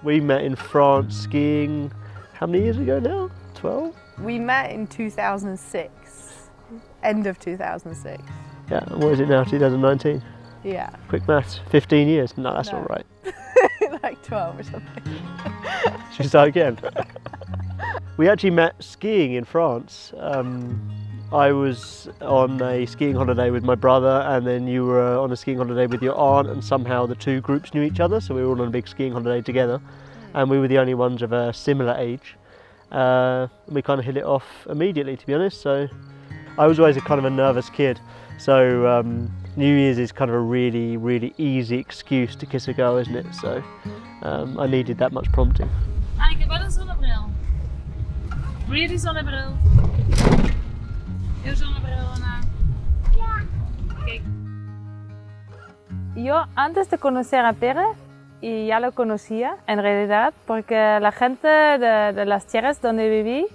We met in France skiing, how many years ago now? 12? We met in 2006, end of 2006. Yeah, and what is it now, 2019? Yeah. Quick maths, 15 years? No, that's No. not right. Like 12 or something. Should we start again? We actually met skiing in France. I was on a skiing holiday with my brother, and then you were on a skiing holiday with your aunt, and somehow the two groups knew each other, so we were all on a big skiing holiday together, and we were the only ones of a similar age. We kind of hit it off immediately, to be honest. So I was always a kind of a nervous kid, so New Year's is kind of a really, really easy excuse to kiss a girl, isn't it? So I needed that much prompting. Ah, ik heb wel een zonnebril. Wil je die zonnebril? Jouw zonnebril, Anna? Ja. Kijk. Yo antes de conocer a Pere, y ya lo conocía en realidad, porque la gente de las tierras donde viví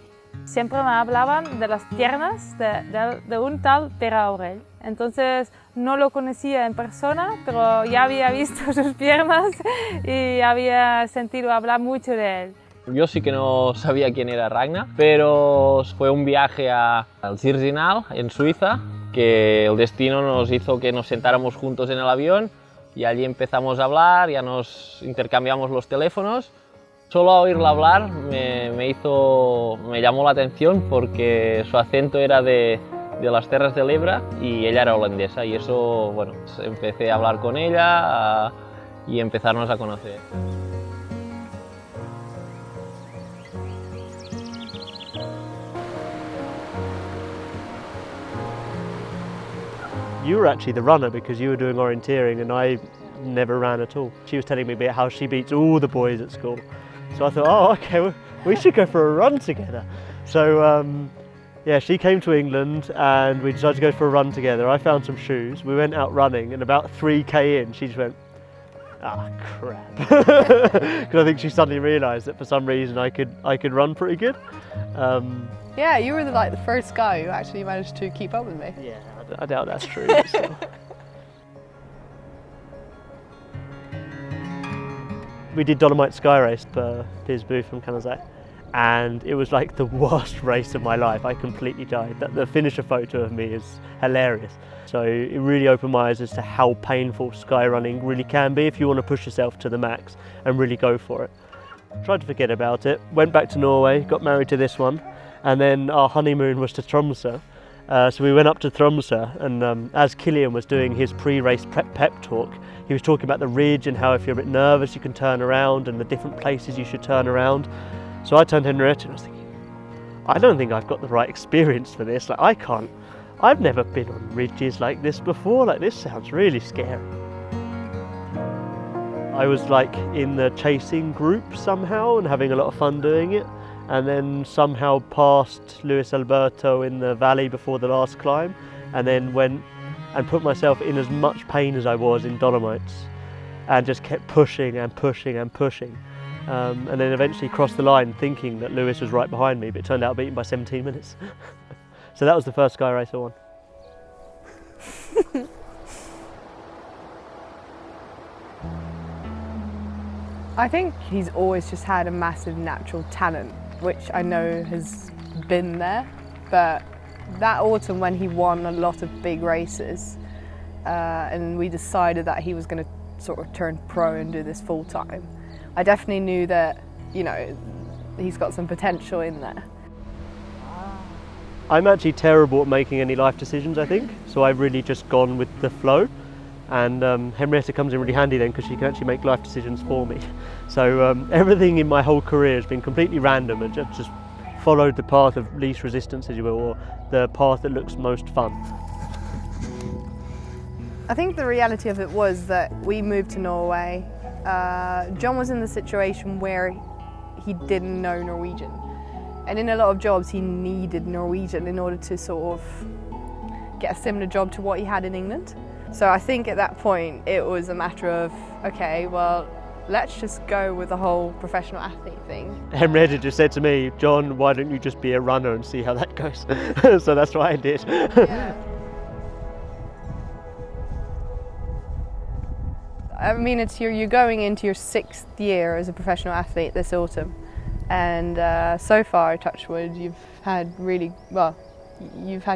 siempre me hablaban de las piernas de un tal Pere Aurells. Entonces no lo conocía en persona, pero ya había visto sus piernas y había sentido hablar mucho de él. Yo sí que no sabía quién era Ragnar, pero fue un viaje al Skyrunner en Suiza, que el destino nos hizo que nos sentáramos juntos en el avión y allí empezamos a hablar, ya nos intercambiamos los teléfonos. Solo a oírla hablar me llamó la atención porque su acento era de las Terras de l'Ebre y ella era holandesa, y eso, bueno, empecé a hablar con ella y empezarnos a conocer. You were actually the runner because you were doing orienteering and I never ran at all. She was telling me about how she beats all the boys at school. So I thought, oh, okay, we should go for a run together. So yeah, she came to England and we decided to go for a run together. I found some shoes, we went out running, and about 3k in, she just went, ah, crap. Because I think she suddenly realised that for some reason I could run pretty good. Yeah, you were the first guy who actually managed to keep up with me. Yeah, I doubt that's true. But still. We did Dolomite Sky Race per Piers Booth from Canazai, and it was like the worst race of my life. I completely died. The finisher photo of me is hilarious. So it really opened my eyes as to how painful skyrunning really can be if you want to push yourself to the max and really go for it. Tried to forget about it, went back to Norway, got married to this one, and then our honeymoon was to Tromsø. So we went up to Tromsø, and as Killian was doing his pre-race pep talk, he was talking about the ridge and how if you're a bit nervous you can turn around and the different places you should turn around. So I turned to Henriette and I was thinking, I don't think I've got the right experience for this. Like I've never been on ridges like this before. Like this sounds really scary. I was like in the chasing group somehow and having a lot of fun doing it, and then somehow passed Luis Alberto in the valley before the last climb, and then went and put myself in as much pain as I was in Dolomites, and just kept pushing and pushing and pushing, and then eventually crossed the line thinking that Luis was right behind me, but it turned out beaten by 17 minutes. So that was the first Sky Race I won. I think he's always just had a massive natural talent, which I know has been there, but that autumn when he won a lot of big races and we decided that he was going to sort of turn pro and do this full time, I definitely knew that, you know, he's got some potential in there. I'm actually terrible at making any life decisions, I think, so I've really just gone with the flow. And Henriette comes in really handy then because she can actually make life decisions for me. So everything in my whole career has been completely random and just followed the path of least resistance, as you will, or the path that looks most fun. I think the reality of it was that we moved to Norway. John was in the situation where he didn't know Norwegian. And in a lot of jobs he needed Norwegian in order to sort of get a similar job to what he had in England. So I think at that point it was a matter of, okay, well, let's just go with the whole professional athlete thing. Henriette just said to me, John, why don't you just be a runner and see how that goes? So that's what I did. Yeah. I mean, you're going into your 6th year as a professional athlete this autumn, and so far, touch wood, you've had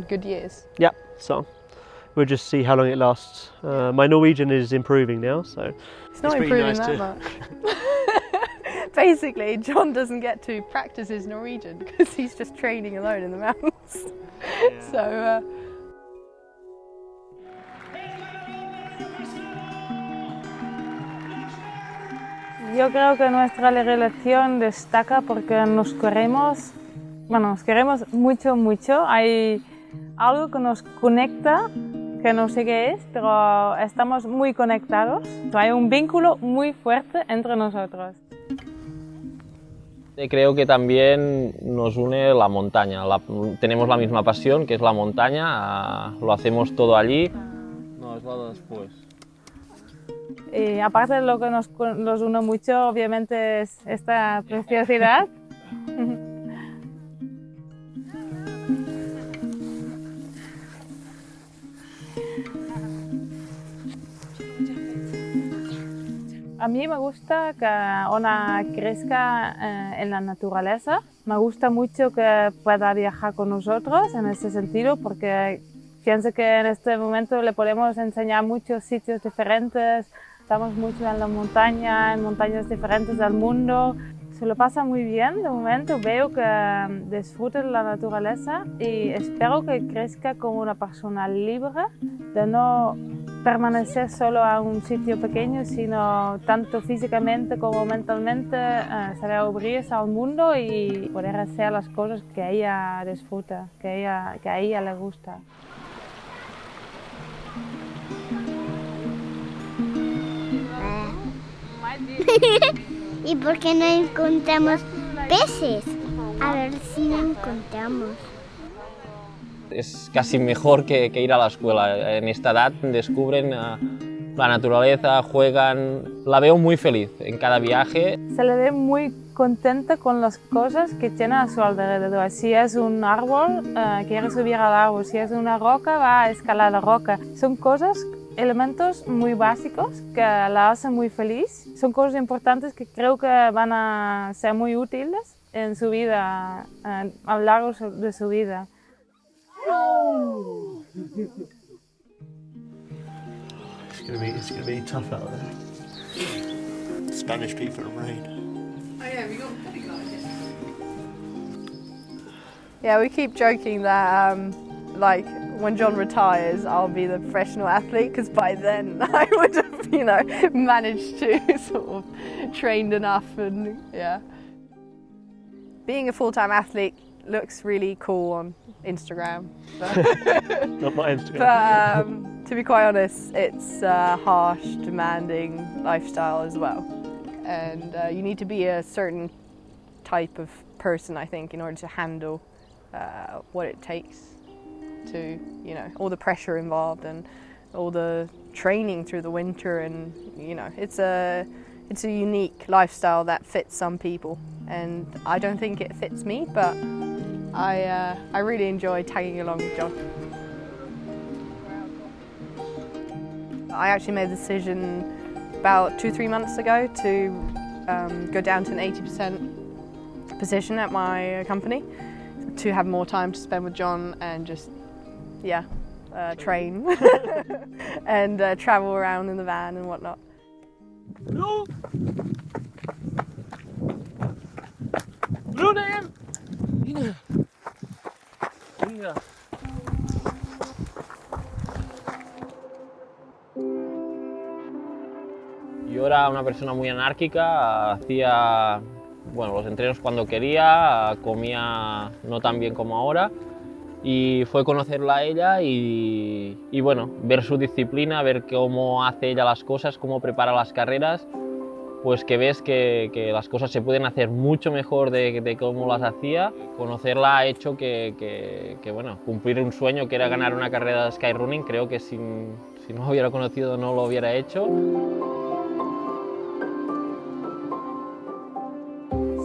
good years. Yeah, so we'll just see how long it lasts. My Norwegian is improving now, so it's not pretty improving nice that much. Basically, John doesn't get to practice his Norwegian because he's just training alone in the mountains. Yeah. So. Yo creo que nuestra relación destaca porque nos queremos mucho, mucho. Hay algo que nos conecta, que no sé qué es, pero estamos muy conectados. Hay un vínculo muy fuerte entre nosotros. Creo que también nos une la montaña. Tenemos la misma pasión, que es la montaña, lo hacemos todo allí. No, es lo después. Y aparte de lo que nos une mucho, obviamente, es esta preciosidad. A mí me gusta que una crezca en la naturaleza. Me gusta mucho que pueda viajar con nosotros en ese sentido, porque pienso que en este momento le podemos enseñar muchos sitios diferentes. Estamos mucho en la montaña, en montañas diferentes del mundo. Se lo pasa muy bien de momento. Veo que disfruta de la naturaleza y espero que crezca como una persona libre, de no permanecer solo a un sitio pequeño, sino tanto físicamente como mentalmente saber abrirse al mundo y poder hacer las cosas que ella disfruta, que a ella le gusta. ¿Y por qué no encontramos peces? A ver si no encontramos. Es casi mejor que ir a la escuela. En esta edad descubren la naturaleza, juegan. La veo muy feliz en cada viaje. Se le ve muy contenta con las cosas que tiene a su alrededor. Si es un árbol, quiere subir al árbol. Si es una roca, va a escalar la roca. Son elementos muy básicos que la hacen muy feliz. Son cosas importantes que creo que van a ser muy útiles en su vida, a lo largo de su vida. It's gonna be tough out there. Spanish people in rain. Oh yeah, we got pretty good. Yeah, we keep joking that like when John retires, I'll be the professional athlete, because by then I would have, managed to sort of trained enough, and yeah. Being a full-time athlete looks really cool on Instagram. Not my Instagram. But to be quite honest, it's a harsh, demanding lifestyle as well. And you need to be a certain type of person, I think, in order to handle what it takes to, all the pressure involved and all the training through the winter, and it's a unique lifestyle that fits some people, and I don't think it fits me, but I really enjoy tagging along with John. I actually made the decision about 2-3 months ago to go down to an 80% position at my company, to have more time to spend with John and just train and travel around in the van and whatnot. Yo era una persona muy anárquica, hacía los entrenos cuando quería, comía no tan bien como ahora, y fue conocerla a ella y ver su disciplina, ver cómo hace ella las cosas, cómo prepara las carreras, pues que ves que las cosas se pueden hacer mucho mejor de cómo las hacía. Conocerla ha hecho que cumplir un sueño, que era ganar una carrera de Skyrunning. Creo que si no lo hubiera conocido no lo hubiera hecho.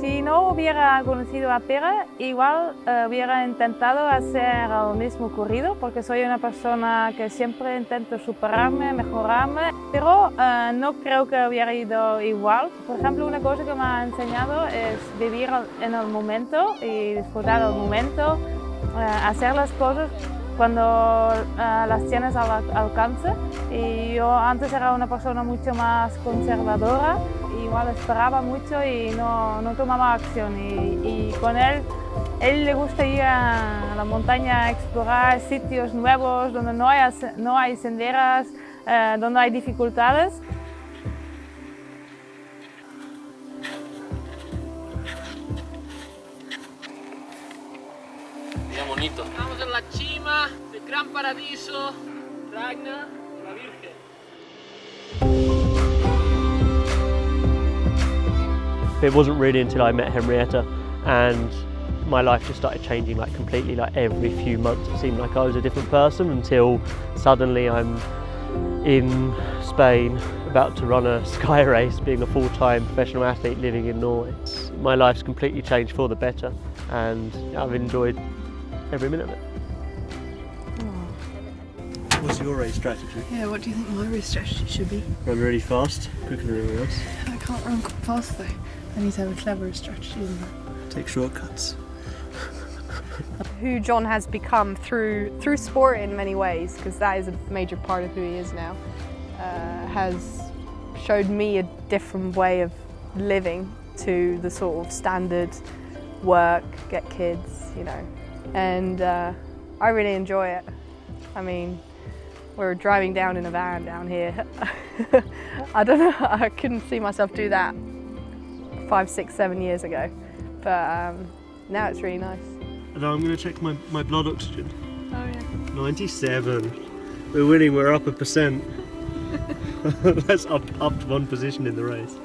Si no no hubiera conocido a Pere, igual hubiera intentado hacer el mismo corrido, porque soy una persona que siempre intento superarme, mejorarme, pero no creo que hubiera ido igual. Por ejemplo, una cosa que me ha enseñado es vivir en el momento y disfrutar del momento, hacer las cosas cuando las tienes al alcance. Y yo antes era una persona mucho más conservadora, igual esperaba mucho y no tomaba acción. Y con él le gusta ir a la montaña a explorar sitios nuevos donde no hay senderas, donde hay dificultades. Mira bonito. Estamos en la cima del gran paradiso, Ragnar, la Virgen. It wasn't really until I met Henrietta and my life just started changing like completely. Like every few months it seemed like I was a different person until suddenly I'm in Spain about to run a sky race, being a full-time professional athlete living in Norway. My life's completely changed for the better and I've enjoyed every minute of it. What's your race strategy? Yeah, what do you think my race strategy should be? Run really fast, quicker than everyone else. I can't run fast though. I need to have a cleverer strategy than that. Take shortcuts. Who John has become through sport in many ways, because that is a major part of who he is now, has showed me a different way of living to the sort of standard work, get kids, you know. And I really enjoy it. I mean, we're driving down in a van down here. I don't know, I couldn't see myself do that 5, 6, 7 years ago. But now it's really nice. And I'm going to check my blood oxygen. Oh yeah. 97. We're winning, we're up 1%. That's upped one position in the race.